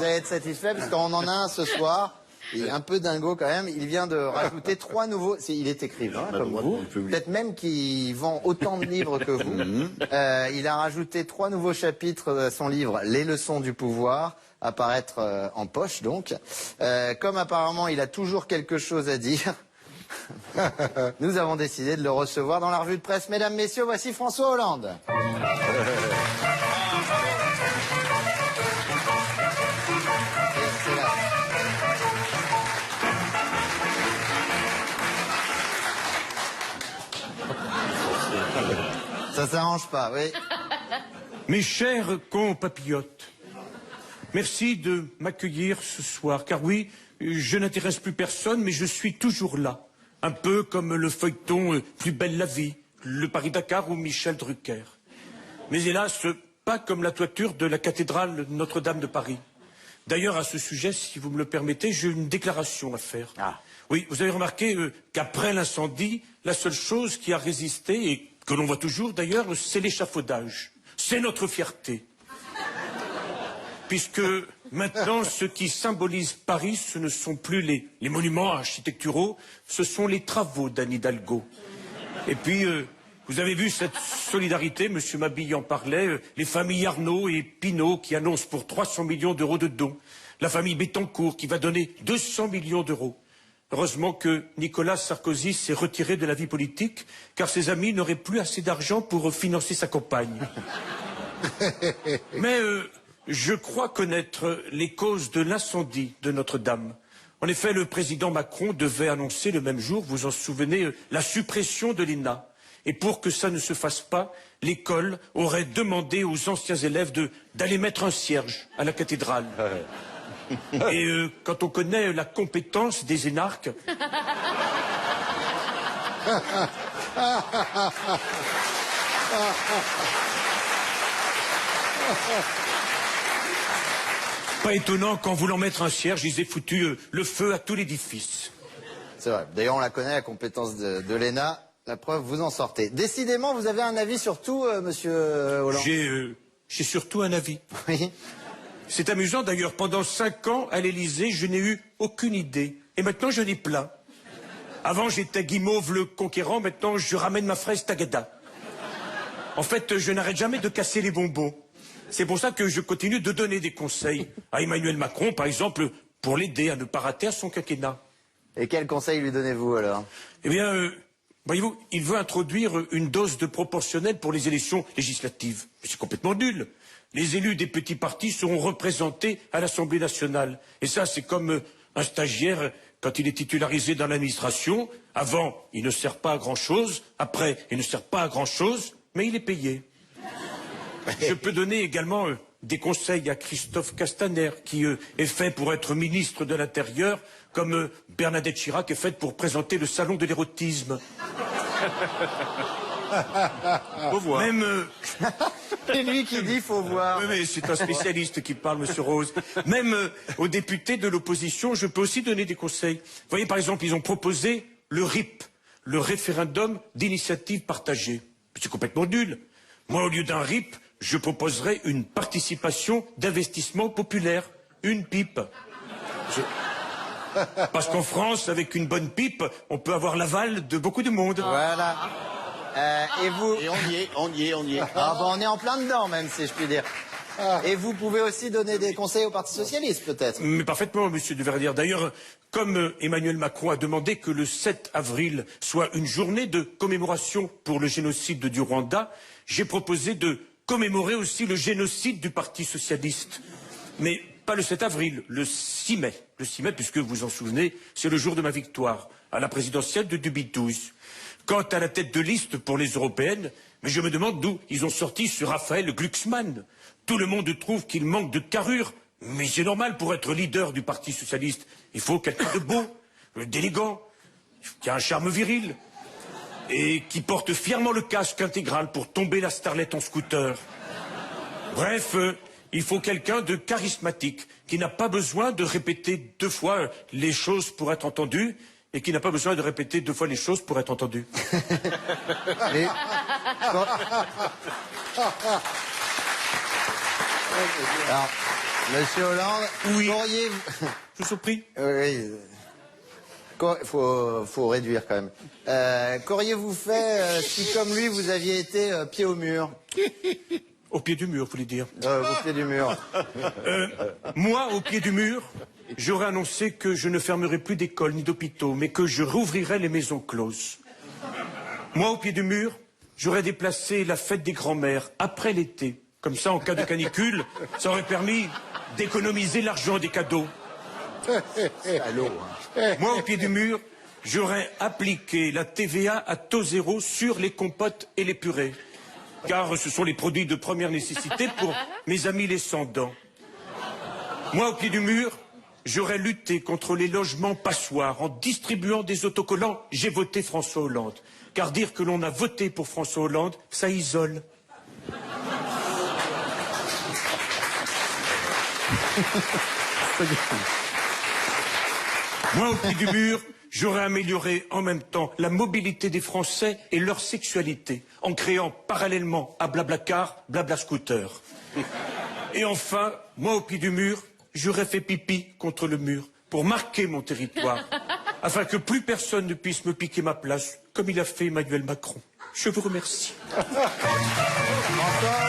allez être satisfait parce qu'on en a un ce soir. Il est un peu dingo quand même. Il vient de rajouter 3 nouveaux. Il est écrivain comme vous. Peut-être même qu'il vend autant de livres que vous. Il a rajouté 3 nouveaux chapitres de son livre Les leçons du pouvoir, à paraître en poche donc. Comme apparemment il a toujours quelque chose à dire, nous avons décidé de le recevoir dans la revue de presse. Mesdames, messieurs, voici François Hollande. Ça s'arrange pas, oui. Mes chers compatriotes, merci de m'accueillir ce soir, car oui, je n'intéresse plus personne, mais je suis toujours là. Un peu comme le feuilleton Plus belle la vie, le Paris-Dakar ou Michel Drucker. Mais hélas, pas comme la toiture de la cathédrale Notre-Dame de Paris. D'ailleurs, à ce sujet, si vous me le permettez, j'ai une déclaration à faire. Ah. Oui, vous avez remarqué qu'après l'incendie, la seule chose qui a résisté, et que l'on voit toujours d'ailleurs, c'est l'échafaudage. C'est notre fierté. Puisque maintenant, ce qui symbolise Paris, ce ne sont plus les monuments architecturaux, ce sont les travaux d'Anne Hidalgo. Et puis, vous avez vu cette solidarité, Monsieur Mabille en parlait, les familles Arnaud et Pinault qui annoncent pour 300 millions d'euros de dons, la famille Bettencourt qui va donner 200 millions d'euros. Heureusement que Nicolas Sarkozy s'est retiré de la vie politique, car ses amis n'auraient plus assez d'argent pour financer sa campagne. Mais je crois connaître les causes de l'incendie de Notre-Dame. En effet, le président Macron devait annoncer le même jour, vous en souvenez, la suppression de l'ENA. Et pour que ça ne se fasse pas, l'école aurait demandé aux anciens élèves d'aller mettre un cierge à la cathédrale. Et quand on connaît la compétence des énarques... Pas étonnant qu'en voulant mettre un cierge, ils aient foutu le feu à tout l'édifice. C'est vrai. D'ailleurs, on la connaît, la compétence de l'ENA. La preuve, vous en sortez. Décidément, vous avez un avis sur tout, monsieur Hollande. J'ai surtout un avis. Oui. C'est amusant d'ailleurs, pendant 5 ans à l'Élysée, je n'ai eu aucune idée. Et maintenant, j'en ai plein. Avant, j'étais Guimauve le Conquérant, maintenant, je ramène ma fraise Tagada. En fait, je n'arrête jamais de casser les bonbons. C'est pour ça que je continue de donner des conseils à Emmanuel Macron, par exemple, pour l'aider à ne pas rater son quinquennat. Et quels conseils lui donnez-vous alors? Eh bien, voyez-vous, il veut introduire une dose de proportionnelle pour les élections législatives. Mais c'est complètement nul. Les élus des petits partis seront représentés à l'Assemblée nationale. Et ça, c'est comme un stagiaire quand il est titularisé dans l'administration. Avant, il ne sert pas à grand-chose. Après, il ne sert pas à grand-chose, mais il est payé. Je peux donner également des conseils à Christophe Castaner, qui est fait pour être ministre de l'Intérieur, comme Bernadette Chirac est faite pour présenter le salon de l'érotisme. Faut voir. Même... C'est lui qui dit faut voir. Oui, mais c'est un spécialiste qui parle, monsieur Rose. Même aux députés de l'opposition, je peux aussi donner des conseils. Vous voyez, par exemple, ils ont proposé le RIP, le référendum d'initiative partagée. C'est complètement nul. Moi, au lieu d'un RIP, je proposerais une participation d'investissement populaire. Une pipe. Parce qu'en France, avec une bonne pipe, on peut avoir l'aval de beaucoup de monde. Voilà. Et vous... Et on y est. Ah ben on est en plein dedans même, si je puis dire. Et vous pouvez aussi donner des conseils au Parti Socialiste, peut-être? Mais parfaitement, monsieur de Verdière. D'ailleurs, comme Emmanuel Macron a demandé que le 7 avril soit une journée de commémoration pour le génocide du Rwanda, j'ai proposé de commémorer aussi le génocide du Parti Socialiste. Mais pas le 7 avril, le 6 mai. Le 6 mai, puisque vous vous en souvenez, c'est le jour de ma victoire à la présidentielle de 2012. Quant à la tête de liste pour les européennes, mais je me demande d'où ils ont sorti ce Raphaël Glucksmann. Tout le monde trouve qu'il manque de carrure, mais c'est normal pour être leader du Parti Socialiste. Il faut quelqu'un de beau, d'élégant, qui a un charme viril, et qui porte fièrement le casque intégral pour tomber la starlette en scooter. Bref, il faut quelqu'un de charismatique, qui n'a pas besoin de répéter 2 fois les choses pour être entendu, et qui n'a pas besoin de répéter 2 fois les choses pour être entendu. Et... Alors, Monsieur Hollande, Oui. qu'auriez-vous... Je vous en prie. Oui. Faut réduire quand même. Qu'auriez-vous fait si, comme lui, vous aviez été pied au mur? Au pied du mur, vous voulez dire. Au pied du mur. Moi, au pied du mur, j'aurais annoncé que je ne fermerai plus d'écoles ni d'hôpitaux, mais que je rouvrirai les maisons closes. Moi, au pied du mur, j'aurais déplacé la fête des grands-mères après l'été. Comme ça, en cas de canicule, ça aurait permis d'économiser l'argent des cadeaux. Allô, Moi, au pied du mur, j'aurais appliqué la TVA à taux zéro sur les compotes et les purées. Car ce sont les produits de première nécessité pour mes amis les sans-dents. Moi, au pied du mur, j'aurais lutté contre les logements passoires en distribuant des autocollants « J'ai voté François Hollande ». Car dire que l'on a voté pour François Hollande, ça isole. Moi, au pied du mur, j'aurais amélioré en même temps la mobilité des Français et leur sexualité, en créant parallèlement à Blablacar, Blabla Scooter. Et enfin, moi, au pied du mur, j'aurais fait pipi contre le mur pour marquer mon territoire, afin que plus personne ne puisse me piquer ma place, comme il a fait Emmanuel Macron. Je vous remercie. François